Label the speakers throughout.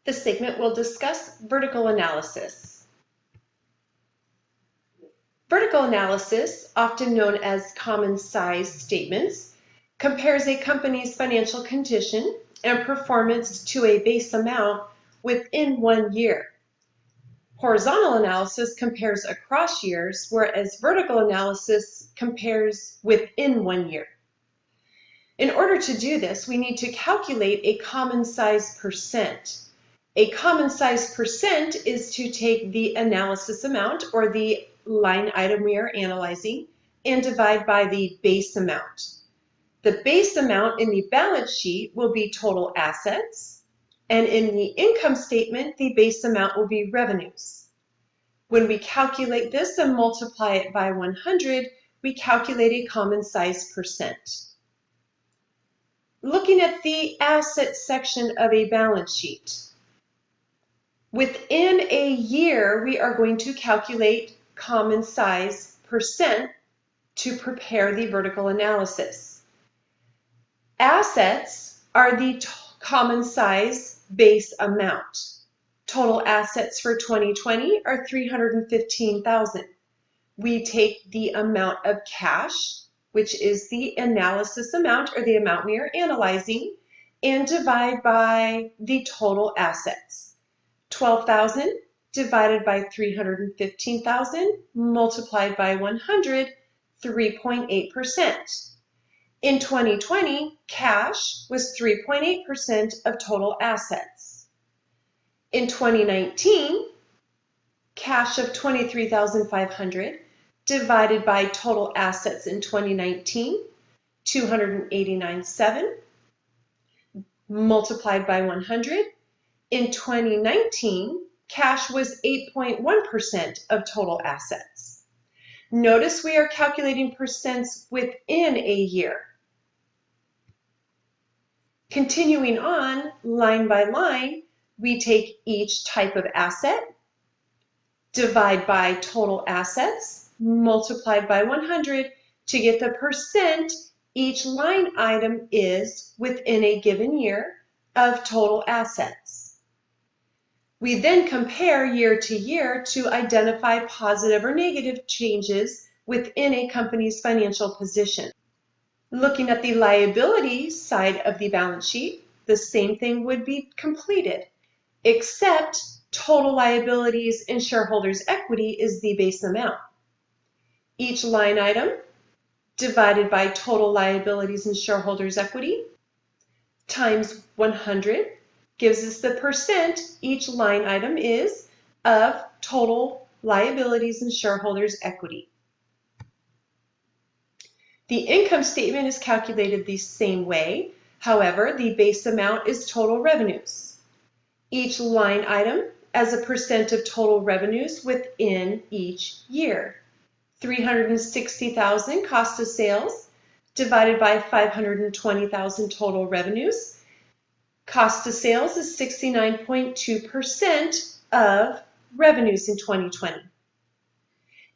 Speaker 1: This segment will discuss vertical analysis. Vertical analysis, often known as common size statements, compares a company's financial condition and performance to a base amount within 1 year. Horizontal analysis compares across years, whereas vertical analysis compares within 1 year. In order to do this, we need to calculate a common size percent. A common size percent is to take the analysis amount, or the line item we are analyzing, and divide by the base amount. The base amount in the balance sheet will be total assets, and in the income statement, the base amount will be revenues. When we calculate this and multiply it by 100, we calculate a common size percent. Looking at the asset section of a balance sheet, within a year, we are going to calculate common size percent to prepare the vertical analysis. Assets are the common size base amount. Total assets for 2020 are $315,000. We take the amount of cash, which is the analysis amount, or the amount we are analyzing, and divide by the total assets. 12,000 divided by 315,000 multiplied by 100, 3.8%. In 2020, cash was 3.8% of total assets. In 2019, cash of $23,500 divided by total assets in 2019, $289,700 multiplied by 100. In 2019, cash was 8.1% of total assets. Notice we are calculating percents within a year. Continuing on, line by line, we take each type of asset, divide by total assets, multiplied by 100 to get the percent each line item is within a given year of total assets. We then compare year to year to identify positive or negative changes within a company's financial position. Looking at the liability side of the balance sheet, the same thing would be completed, except total liabilities and shareholders' equity is the base amount. Each line item divided by total liabilities and shareholders' equity times 100 gives us the percent each line item is of total liabilities and shareholders' equity. The income statement is calculated the same way. However, the base amount is total revenues. Each line item as a percent of total revenues within each year. 360,000 cost of sales divided by 520,000 total revenues. Cost of sales is 69.2% of revenues in 2020.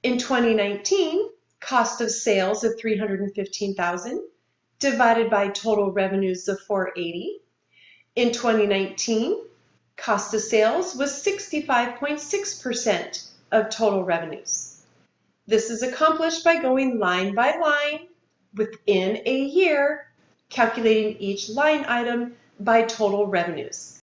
Speaker 1: In 2019, cost of sales of 315,000 divided by total revenues of 480. In 2019, cost of sales was 65.6% of total revenues. This is accomplished by going line by line within a year, calculating each line item by total revenues.